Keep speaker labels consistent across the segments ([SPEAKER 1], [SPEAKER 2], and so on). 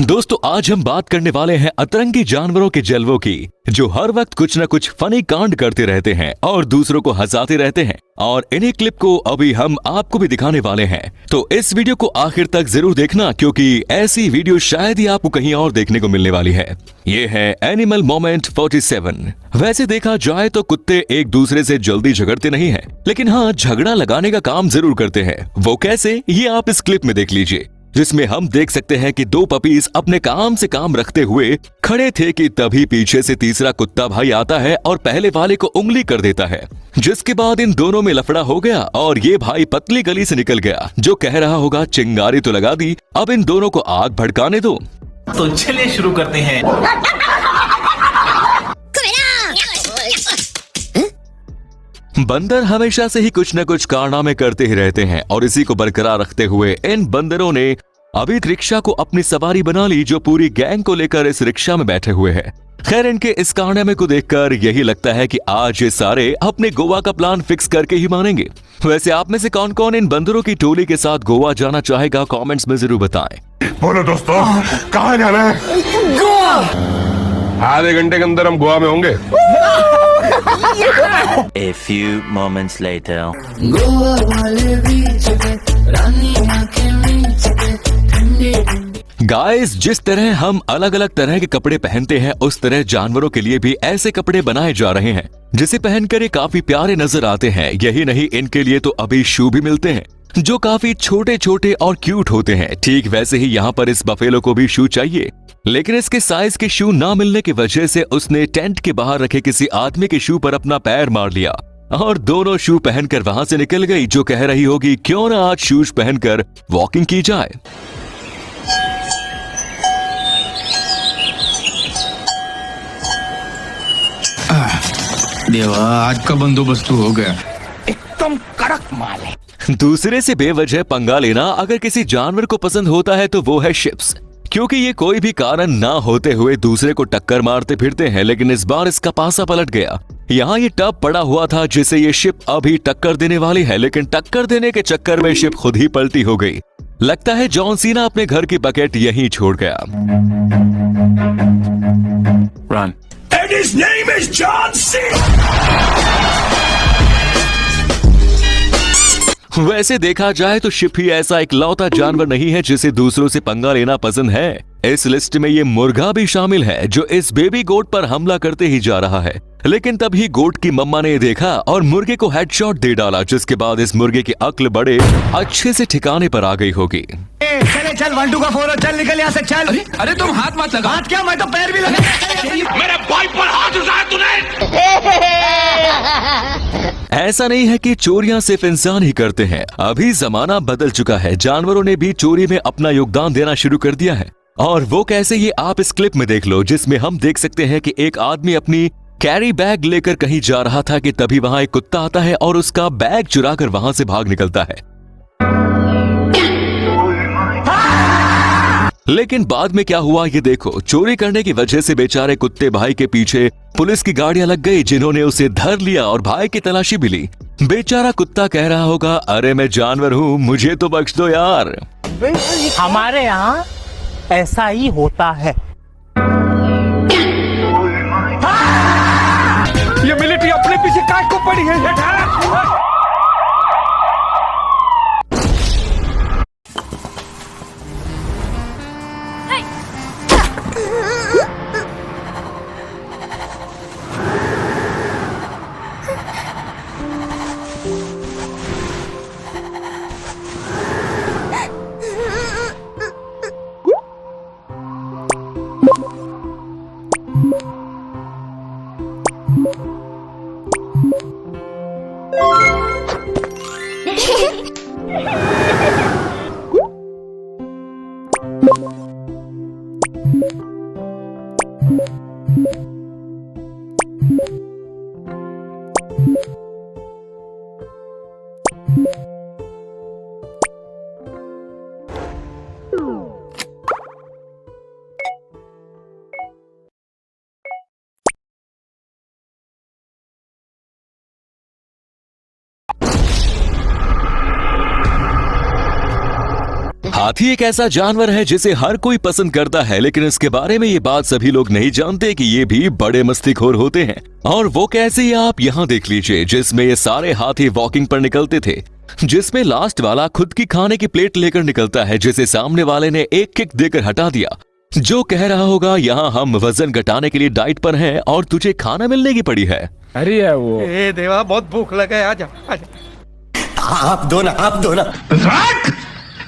[SPEAKER 1] दोस्तों आज हम बात करने वाले हैं अतरंगी जानवरों के जलवों की, जो हर वक्त कुछ न कुछ फनी कांड करते रहते हैं और दूसरों को हंसाते रहते हैं। और इन्हीं क्लिप को अभी हम आपको भी दिखाने वाले हैं, तो इस वीडियो को आखिर तक जरूर देखना, क्योंकि ऐसी वीडियो शायद ही आपको कहीं और देखने को मिलने वाली है। ये है एनिमल मोमेंट 47। वैसे देखा जाए तो कुत्ते एक दूसरे से जल्दी झगड़ते नहीं हैं, लेकिन हाँ झगड़ा लगाने का काम जरूर करते हैं। वो कैसे, ये आप इस क्लिप में देख लीजिए, जिसमें हम देख सकते हैं कि दो पपीज अपने काम से काम रखते हुए खड़े थे कि तभी पीछे से तीसरा कुत्ता भाई आता है और पहले वाले को उंगली कर देता है, जिसके बाद इन दोनों में लफड़ा हो गया और ये भाई पतली गली से निकल गया, जो कह रहा होगा चिंगारी तो लगा दी, अब इन दोनों को आग भड़काने दो।
[SPEAKER 2] तो चलिए शुरू करते हैं।
[SPEAKER 1] बंदर हमेशा से ही कुछ न कुछ कारनामे करते ही रहते हैं और इसी को बरकरार रखते हुए इन बंदरों ने अभी रिक्शा को अपनी सवारी बना ली, जो पूरी गैंग को लेकर इस रिक्शा में बैठे हुए हैं। खैर इनके इस कारनामे को देखकर यही लगता है कि आज ये सारे अपने गोवा का प्लान फिक्स करके ही मानेंगे। वैसे आप में से कौन कौन इन बंदरों की टोली के साथ गोवा जाना चाहेगा, कॉमेंट्स में जरूर बताएं।
[SPEAKER 3] बोलो दोस्तों, कहाँ जाना है? गोवा। आधे घंटे के अंदर हम गोवा में होंगे।
[SPEAKER 4] A few moments later.
[SPEAKER 5] Goa वाले बीच पे रानी आंखें मीच के ठंडी।
[SPEAKER 1] गाइस, जिस तरह हम अलग अलग तरह के कपड़े पहनते हैं, उस तरह जानवरों के लिए भी ऐसे कपड़े बनाए जा रहे हैं, जिसे पहनकर ये काफी प्यारे नजर आते हैं। यही नहीं, इनके लिए तो अभी शू भी मिलते हैं, जो काफी छोटे छोटे और क्यूट होते हैं। ठीक वैसे ही यहाँ पर इस बफेलो को भी शू चाहिए, लेकिन इसके साइज के शू ना मिलने की वजह से उसने टेंट के बाहर रखे किसी आदमी के शू पर अपना पैर मार लिया और दोनों शू पहनकर वहां से निकल गई, जो कह रही होगी क्यों ना आज शूज पहनकर वॉकिंग की जाए।
[SPEAKER 6] देवा, आज का बंदोबस्त हो गया।
[SPEAKER 2] एकदम कड़क माल है।
[SPEAKER 1] दूसरे से बेवजह पंगा लेना अगर किसी जानवर को पसंद होता है तो वो है शिप्स, क्योंकि ये कोई भी कारण ना होते हुए दूसरे को टक्कर मारते फिरते हैं। लेकिन इस बार इसका पासा पलट गया। यहाँ ये टब पड़ा हुआ था जिसे ये शिप अभी टक्कर देने वाली है, लेकिन टक्कर देने के चक्कर में शिप खुद ही पलटी हो गई। लगता है जॉन सीना अपने घर की बकेट यहीं छोड़ गया।
[SPEAKER 4] Run.
[SPEAKER 2] And his name is John C.
[SPEAKER 1] वैसे देखा जाए तो शिप ही ऐसा इकलौता जानवर नहीं है जिसे दूसरों से पंगा लेना पसंद है। इस लिस्ट में ये मुर्गा भी शामिल है, जो इस बेबी गोट पर हमला करते ही जा रहा है। लेकिन तभी गोट की मम्मा ने देखा और मुर्गे को हेडशॉट दे डाला, जिसके बाद इस मुर्गे की अक्ल बड़े अच्छे से ठिकाने पर आ गई होगी।
[SPEAKER 2] चले चल, 1 2 का 4 चल, निकल यहाँ से चल।
[SPEAKER 6] अरे तुम हाथ मत लगा।
[SPEAKER 2] हाथ क्या, मैं तो पैर भी लगा।
[SPEAKER 3] मेरे भाई पर हाथ उठाया तूने।
[SPEAKER 1] ऐसा नहीं है कि चोरियां सिर्फ इंसान ही करते हैं, अभी जमाना बदल चुका है। जानवरों ने भी चोरी में अपना योगदान देना शुरू कर दिया है। और वो कैसे, ये आप इस क्लिप में देख लो, जिसमें हम देख सकते हैं कि एक आदमी अपनी कैरी बैग लेकर कहीं जा रहा था कि तभी वहां एक कुत्ता आता है और उसका बैग चुराकर वहां से भाग निकलता है। लेकिन बाद में क्या हुआ ये देखो। चोरी करने की वजह से बेचारे कुत्ते भाई के पीछे पुलिस की गाड़ियां लग गई, जिन्होंने उसे धर लिया और भाई की तलाशी भी ली। बेचारा कुत्ता कह रहा होगा, अरे मैं जानवर हूँ, मुझे तो बख्श दो यार।
[SPEAKER 7] हमारे यहाँ ऐसा ही होता है।
[SPEAKER 2] ये मिलिट्री अपने पीछे काट को पड़ी है।
[SPEAKER 1] हाथी एक ऐसा जानवर है जिसे हर कोई पसंद करता है, लेकिन इसके बारे में ये बात सभी लोग नहीं जानते कि ये भी बड़े मस्तीखोर होते हैं। और वो कैसे, ये आप यहाँ देख लीजिए, जिसमें ये सारे हाथी वॉकिंग पर निकलते थे, जिसमें लास्ट वाला खुद की खाने की प्लेट लेकर निकलता है, जिसे सामने वाले ने एक किक देकर हटा दिया, जो कह रहा होगा यहाँ हम वजन घटाने के लिए डाइट पर हैं और तुझे खाना मिलने की पड़ी है।
[SPEAKER 2] अरे है वो। ए देवा, बहुत भूख लगा है, आजा आजा।
[SPEAKER 8] आप दो ना।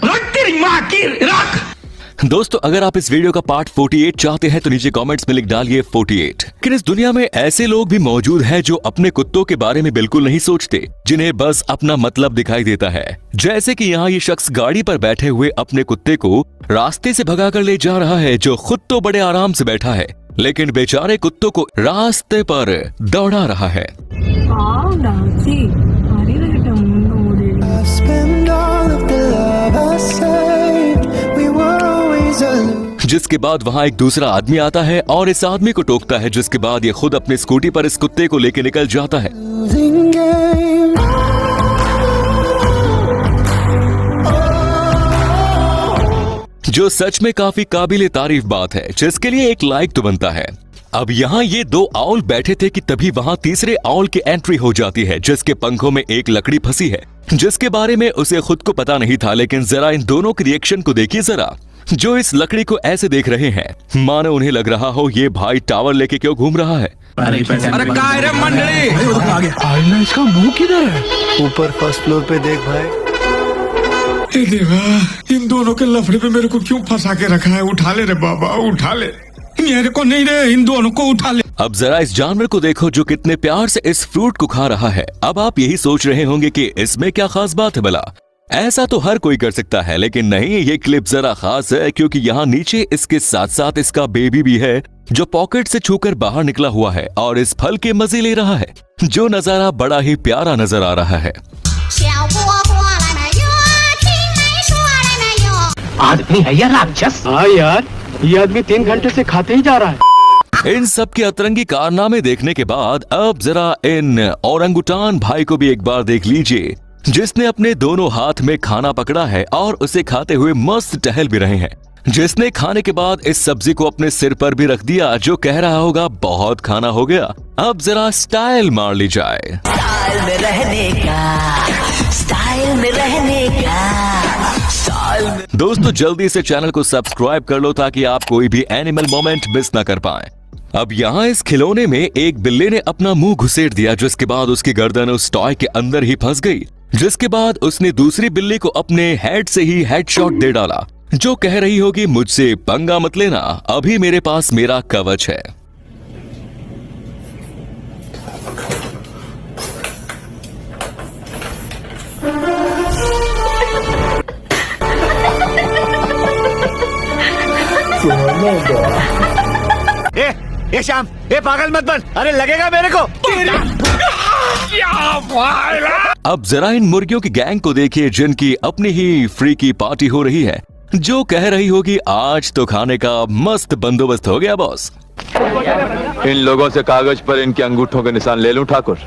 [SPEAKER 6] रख तेरी माँ की रख।
[SPEAKER 1] दोस्तों, अगर आप इस वीडियो का पार्ट 48 चाहते हैं तो नीचे कमेंट्स में लिख डालिए 48। लेकिन इस दुनिया में ऐसे लोग भी मौजूद हैं जो अपने कुत्तों के बारे में बिल्कुल नहीं सोचते, जिन्हें बस अपना मतलब दिखाई देता है। जैसे कि यहाँ ये शख्स गाड़ी पर बैठे हुए अपने कुत्ते को रास्ते से भगा कर ले जा रहा है, जो खुद तो बड़े आराम से बैठा है, लेकिन बेचारे कुत्तों को रास्ते पर दौड़ा रहा है। जिसके बाद वहाँ एक दूसरा आदमी आता है और इस आदमी को टोकता है, जिसके बाद ये खुद अपनी स्कूटी पर इस कुत्ते को लेकर निकल जाता है। जो सच में काफी काबिले तारीफ बात है, जिसके लिए एक लाइक तो बनता है। अब यहाँ ये दो आउल बैठे थे कि तभी वहाँ तीसरे आउल की एंट्री हो जाती है, जिसके पंखों में एक लकड़ी फंसी है, जिसके बारे में उसे खुद को पता नहीं था। लेकिन जरा इन दोनों के रिएक्शन को देखिए जरा, जो इस लकड़ी को ऐसे देख रहे हैं मानो उन्हें लग रहा हो ये भाई टावर लेके क्यों घूम रहा है।
[SPEAKER 6] अरे काय रे मंडली,
[SPEAKER 8] इसका मुंह किधर है? ऊपर फर्स्ट फ्लोर पे देख भाई।
[SPEAKER 6] ए देवा, इन दोनों के लफड़े पे मेरे को क्यों फंसा के रखा है? उठा ले रे बाबा, उठा ले। मेरे को नहीं रे, इन दोनों को उठा ले।
[SPEAKER 1] अब जरा इस जानवर को देखो जो कितने प्यार से इस फ्रूट को खा रहा है। अब आप यही सोच रहे होंगे कि इसमें क्या खास बात है भला, ऐसा तो हर कोई कर सकता है, लेकिन नहीं, ये क्लिप जरा खास है क्योंकि यहाँ नीचे इसके साथ साथ इसका बेबी भी है, जो पॉकेट से छूकर बाहर निकला हुआ है और इस फल के मजे ले रहा है, जो नजारा बड़ा ही प्यारा नजर आ रहा है।
[SPEAKER 7] आदमी है या राक्षस? हाँ यार, ये आदमी 3 घंटे से खाते ही जा रहा है।
[SPEAKER 1] इन सब के अतरंगी कारनामे देखने के बाद अब जरा इन औरंगुटान भाई को भी एक बार देख लीजिए, जिसने अपने दोनों हाथ में खाना पकड़ा है और उसे खाते हुए मस्त टहल भी रहे हैं, जिसने खाने के बाद इस सब्जी को अपने सिर पर भी रख दिया, जो कह रहा होगा बहुत खाना हो गया, अब जरा स्टाइल मार ली जाए।
[SPEAKER 5] स्टाइल में रहने का, स्टाइल में रहने का, स्टाइल में।
[SPEAKER 1] दोस्तों, जल्दी से चैनल को सब्सक्राइब कर लो ताकि आप कोई भी एनिमल मोमेंट मिस ना कर पाएं। अब यहाँ इस खिलौने में एक बिल्ली ने अपना मुंह घुसेड़ दिया, जिसके बाद उसकी गर्दन उस टॉय के अंदर ही फंस गई, जिसके बाद उसने दूसरी बिल्ली को अपने हेड से ही हेडशॉट दे डाला, जो कह रही होगी मुझसे पंगा मत लेना, अभी मेरे पास मेरा कवच है।
[SPEAKER 8] ए श्याम, ए पागल मत बन, अरे लगेगा मेरे को।
[SPEAKER 1] अब जरा इन मुर्गियों की गैंग को देखिए, जिनकी अपनी ही फ्री की पार्टी हो रही है, जो कह रही होगी आज तो खाने का मस्त बंदोबस्त हो गया बॉस।
[SPEAKER 9] इन लोगों से कागज पर इनके अंगूठों के निशान ले लूं ठाकुर?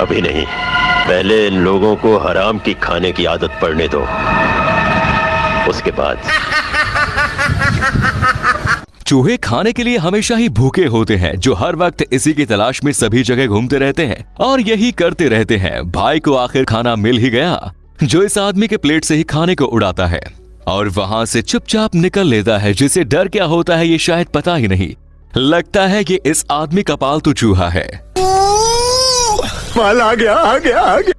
[SPEAKER 10] अभी नहीं, पहले इन लोगों को हराम की खाने की आदत पड़ने दो, उसके बाद।
[SPEAKER 1] चूहे खाने के लिए हमेशा ही भूखे होते हैं, जो हर वक्त इसी की तलाश में सभी जगह घूमते रहते हैं और यही करते रहते हैं। भाई को आखिर खाना मिल ही गया, जो इस आदमी के प्लेट से ही खाने को उड़ाता है और वहां से चुपचाप निकल लेता है, जिसे डर क्या होता है ये शायद पता ही नहीं। लगता है कि इस आदमी का पालतू चूहा है।
[SPEAKER 8] माल आ गया, आ गया, आ गया।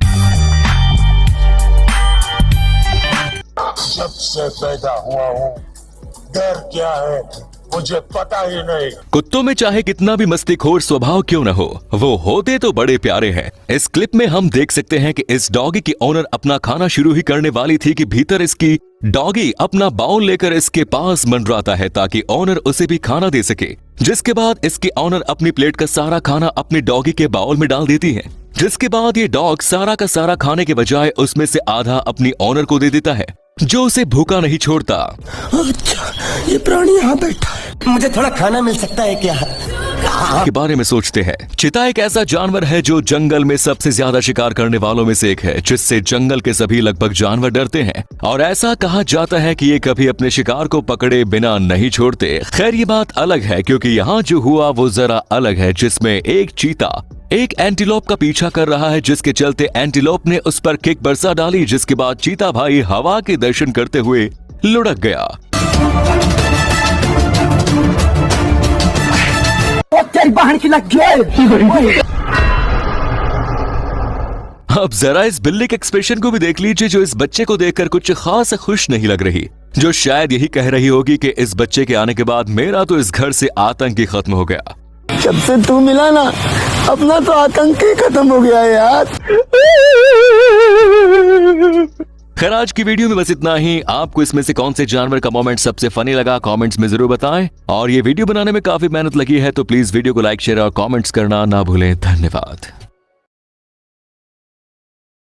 [SPEAKER 11] जब से पैदा हुआ हूँ, डर क्या है मुझे पता ही नहीं।
[SPEAKER 1] कुत्तों में चाहे कितना भी मस्तीखोर स्वभाव क्यों न हो, वो होते तो बड़े प्यारे हैं। इस क्लिप में हम देख सकते हैं कि इस डॉगी की ओनर अपना खाना शुरू ही करने वाली थी कि भीतर इसकी डॉगी अपना बाउल लेकर इसके पास मंडराता है ताकि ओनर उसे भी खाना दे सके, जिसके बाद इसकी ओनर अपनी प्लेट का सारा खाना अपनी डॉगी के बाउल में डाल देती है, जिसके बाद ये डॉग सारा का सारा खाने के बजाय उसमें से आधा अपनी ओनर को दे देता है जो उसे भूखा नहीं छोड़ता।
[SPEAKER 8] अच्छा, ये प्राणी यहाँ बैठा है, मुझे थोड़ा खाना मिल सकता है क्या?
[SPEAKER 1] के बारे में सोचते हैं। चीता एक ऐसा जानवर है जो जंगल में सबसे ज्यादा शिकार करने वालों में से एक है, जिससे जंगल के सभी लगभग जानवर डरते हैं। और ऐसा कहा जाता है कि ये कभी अपने शिकार को पकड़े बिना नहीं छोड़ते। खैर ये बात अलग है, क्योंकि यहाँ जो हुआ वो जरा अलग है, जिसमें एक चीता एक एंटीलोप का पीछा कर रहा है, जिसके चलते एंटीलोप ने उस पर किक बरसा डाली, जिसके बाद चीता भाई हवा के दर्शन करते हुए लुढ़क गया। अब जरा इस बिल्ली के एक्सप्रेशन को भी देख लीजिए, जो इस बच्चे को देखकर कुछ खास खुश नहीं लग रही, जो शायद यही कह रही होगी कि इस बच्चे के आने के बाद मेरा तो इस घर से आतंक ही खत्म हो गया।
[SPEAKER 8] जब से तू मिला ना, अपना तो आतंक ही खत्म हो गया यार।
[SPEAKER 1] खैर आज की वीडियो में बस इतना ही। आपको इसमें से कौन से जानवर का मोमेंट सबसे फनी लगा कमेंट्स में जरूर बताएं। और ये वीडियो बनाने में काफी मेहनत लगी है, तो प्लीज वीडियो को लाइक शेयर और कमेंट्स करना ना भूलें। धन्यवाद।